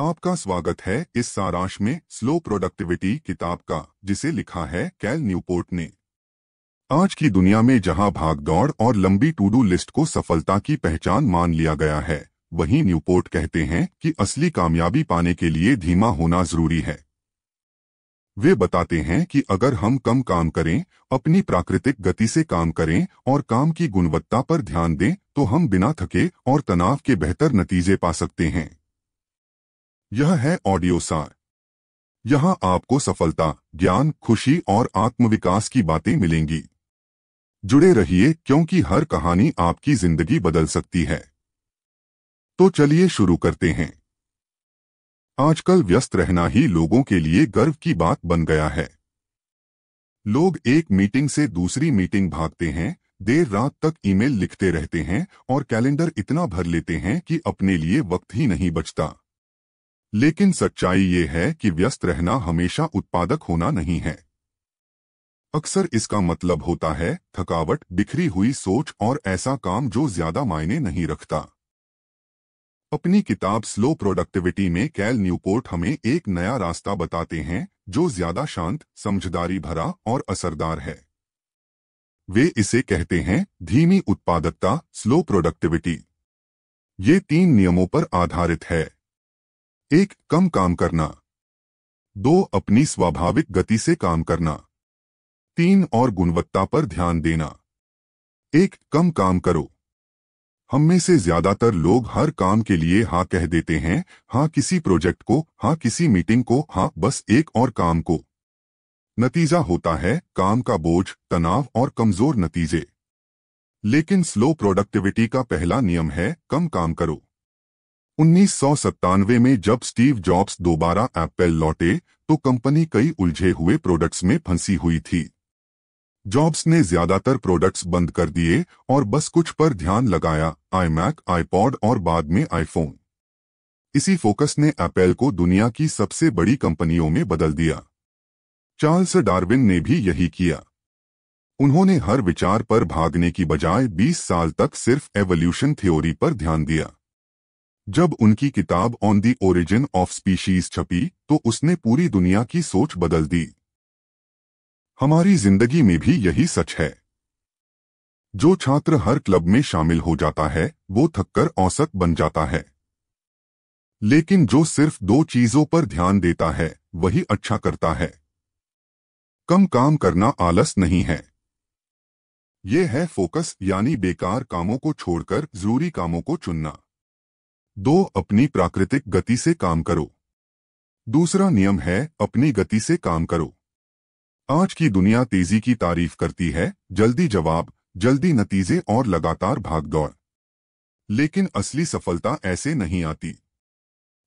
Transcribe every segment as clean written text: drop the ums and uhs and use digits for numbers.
आपका स्वागत है इस सारांश में स्लो प्रोडक्टिविटी किताब का, जिसे लिखा है कैल न्यूपोर्ट ने। आज की दुनिया में जहां भागदौड़ और लंबी टू डू लिस्ट को सफलता की पहचान मान लिया गया है, वहीं न्यूपोर्ट कहते हैं कि असली कामयाबी पाने के लिए धीमा होना जरूरी है। वे बताते हैं कि अगर हम कम काम करें, अपनी प्राकृतिक गति से काम करें और काम की गुणवत्ता पर ध्यान दें, तो हम बिना थके और तनाव के बेहतर नतीजे पा सकते हैं। यह है ऑडियो सार। यहाँ आपको सफलता, ज्ञान, खुशी और आत्मविकास की बातें मिलेंगी। जुड़े रहिए, क्योंकि हर कहानी आपकी जिंदगी बदल सकती है। तो चलिए शुरू करते हैं। आजकल व्यस्त रहना ही लोगों के लिए गर्व की बात बन गया है। लोग एक मीटिंग से दूसरी मीटिंग भागते हैं, देर रात तक ईमेल लिखते रहते हैं और कैलेंडर इतना भर लेते हैं कि अपने लिए वक्त ही नहीं बचता। लेकिन सच्चाई ये है कि व्यस्त रहना हमेशा उत्पादक होना नहीं है। अक्सर इसका मतलब होता है थकावट, बिखरी हुई सोच और ऐसा काम जो ज्यादा मायने नहीं रखता। अपनी किताब स्लो प्रोडक्टिविटी में कैल न्यूपोर्ट हमें एक नया रास्ता बताते हैं जो ज्यादा शांत, समझदारी भरा और असरदार है। वे इसे कहते हैं धीमी उत्पादकता, स्लो प्रोडक्टिविटी। ये 3 नियमों पर आधारित है। 1. कम काम करना। 2. अपनी स्वाभाविक गति से काम करना। 3. और गुणवत्ता पर ध्यान देना। 1. कम काम करो। हम में से ज्यादातर लोग हर काम के लिए हाँ कह देते हैं, हाँ किसी प्रोजेक्ट को, हाँ किसी मीटिंग को, हाँ बस एक और काम को। नतीजा होता है काम का बोझ, तनाव और कमजोर नतीजे। लेकिन स्लो प्रोडक्टिविटी का पहला नियम है कम काम करो। 1997 में जब स्टीव जॉब्स दोबारा एप्पल लौटे, तो कंपनी कई उलझे हुए प्रोडक्ट्स में फंसी हुई थी। जॉब्स ने ज्यादातर प्रोडक्ट्स बंद कर दिए और बस कुछ पर ध्यान लगाया, आईमैक, आईपॉड और बाद में आईफोन। इसी फोकस ने एप्पल को दुनिया की सबसे बड़ी कंपनियों में बदल दिया। चार्ल्स डार्विन ने भी यही किया। उन्होंने हर विचार पर भागने की बजाय 20 साल तक सिर्फ एवोल्यूशन थ्योरी पर ध्यान दिया। जब उनकी किताब on the origin of species छपी, तो उसने पूरी दुनिया की सोच बदल दी। हमारी जिंदगी में भी यही सच है। जो छात्र हर क्लब में शामिल हो जाता है, वो थककर औसत बन जाता है। लेकिन जो सिर्फ 2 चीजों पर ध्यान देता है, वही अच्छा करता है। कम काम करना आलस नहीं है। ये है फोकस, यानी बेकार कामों को छोड़कर जरूरी कामों को चुनना। 2. अपनी प्राकृतिक गति से काम करो। दूसरा नियम है अपनी गति से काम करो। आज की दुनिया तेजी की तारीफ करती है, जल्दी जवाब, जल्दी नतीजे और लगातार भागदौड़। लेकिन असली सफलता ऐसे नहीं आती।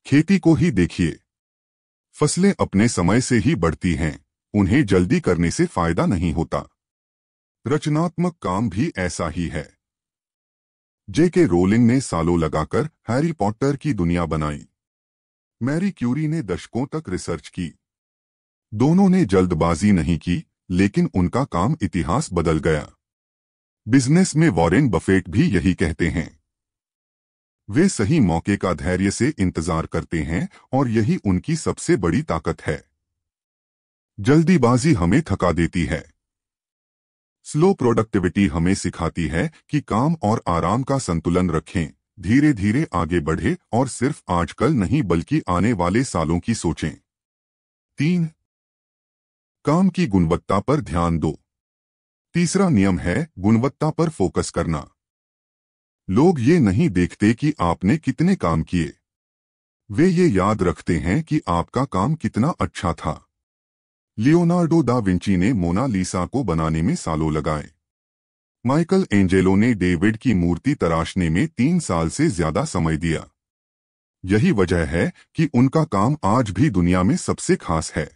खेती को ही देखिए। फसलें अपने समय से ही बढ़ती हैं, उन्हें जल्दी करने से फायदा नहीं होता। रचनात्मक काम भी ऐसा ही है। J.K. रोलिंग ने सालों लगाकर हैरी पॉटर की दुनिया बनाई। मैरी क्यूरी ने दशकों तक रिसर्च की। दोनों ने जल्दबाजी नहीं की, लेकिन उनका काम इतिहास बदल गया। बिजनेस में वॉरेन बफेट भी यही कहते हैं। वे सही मौके का धैर्य से इंतजार करते हैं और यही उनकी सबसे बड़ी ताकत है। जल्दीबाजी हमें थका देती है। स्लो प्रोडक्टिविटी हमें सिखाती है कि काम और आराम का संतुलन रखें, धीरे धीरे आगे बढ़े और सिर्फ आजकल नहीं बल्कि आने वाले सालों की सोचें। 3. काम की गुणवत्ता पर ध्यान दो। तीसरा नियम है गुणवत्ता पर फोकस करना। लोग ये नहीं देखते कि आपने कितने काम किए, वे ये याद रखते हैं कि आपका काम कितना अच्छा था। लियोनार्डो दा विंची ने मोना लिसा को बनाने में सालों लगाए। माइकल एंजेलो ने डेविड की मूर्ति तराशने में 3 साल से ज्यादा समय दिया। यही वजह है कि उनका काम आज भी दुनिया में सबसे खास है।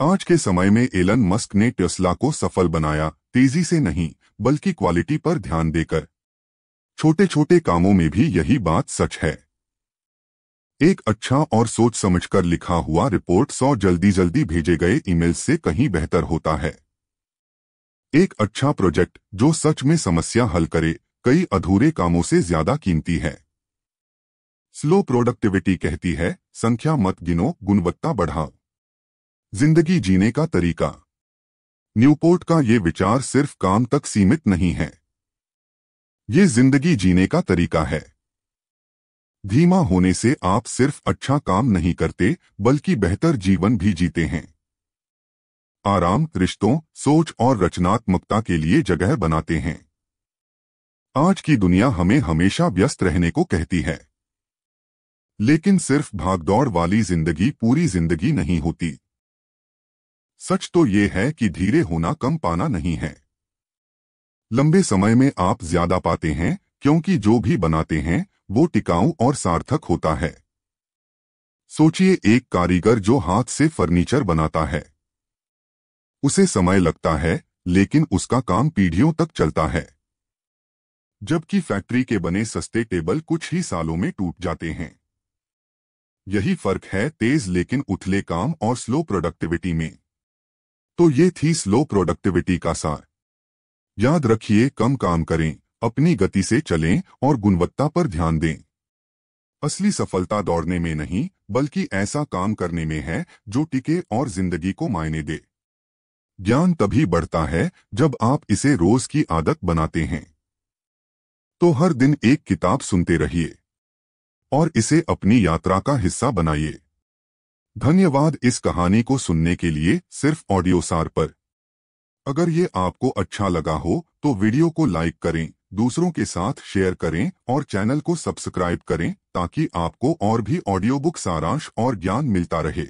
आज के समय में एलन मस्क ने टेस्ला को सफल बनाया, तेजी से नहीं बल्कि क्वालिटी पर ध्यान देकर। छोटे छोटे कामों में भी यही बात सच है। एक अच्छा और सोच समझकर लिखा हुआ रिपोर्ट 100 जल्दी जल्दी भेजे गए ईमेल से कहीं बेहतर होता है। एक अच्छा प्रोजेक्ट जो सच में समस्या हल करे, कई अधूरे कामों से ज्यादा कीमती है। स्लो प्रोडक्टिविटी कहती है, संख्या मत गिनो, गुणवत्ता बढ़ाओ। जिंदगी जीने का तरीका। न्यूपोर्ट का ये विचार सिर्फ काम तक सीमित नहीं है, ये जिंदगी जीने का तरीका है। धीमा होने से आप सिर्फ अच्छा काम नहीं करते, बल्कि बेहतर जीवन भी जीते हैं। आराम, रिश्तों, सोच और रचनात्मकता के लिए जगह बनाते हैं। आज की दुनिया हमें हमेशा व्यस्त रहने को कहती है, लेकिन सिर्फ भागदौड़ वाली जिंदगी पूरी जिंदगी नहीं होती। सच तो ये है कि धीरे होना कम पाना नहीं है। लंबे समय में आप ज्यादा पाते हैं, क्योंकि जो भी बनाते हैं वो टिकाऊ और सार्थक होता है। सोचिए, एक कारीगर जो हाथ से फर्नीचर बनाता है, उसे समय लगता है, लेकिन उसका काम पीढ़ियों तक चलता है। जबकि फैक्ट्री के बने सस्ते टेबल कुछ ही सालों में टूट जाते हैं। यही फर्क है तेज लेकिन उथले काम और स्लो प्रोडक्टिविटी में। तो ये थी स्लो प्रोडक्टिविटी का सार। याद रखिए, कम काम करें, अपनी गति से चलें और गुणवत्ता पर ध्यान दें। असली सफलता दौड़ने में नहीं, बल्कि ऐसा काम करने में है जो टिके और जिंदगी को मायने दे। ज्ञान तभी बढ़ता है जब आप इसे रोज की आदत बनाते हैं। तो हर दिन एक किताब सुनते रहिए और इसे अपनी यात्रा का हिस्सा बनाइए। धन्यवाद इस कहानी को सुनने के लिए। सिर्फ ऑडियो सार पर। अगर ये आपको अच्छा लगा हो तो वीडियो को लाइक करें, दूसरों के साथ शेयर करें और चैनल को सब्सक्राइब करें, ताकि आपको और भी ऑडियो बुक सारांश और ज्ञान मिलता रहे।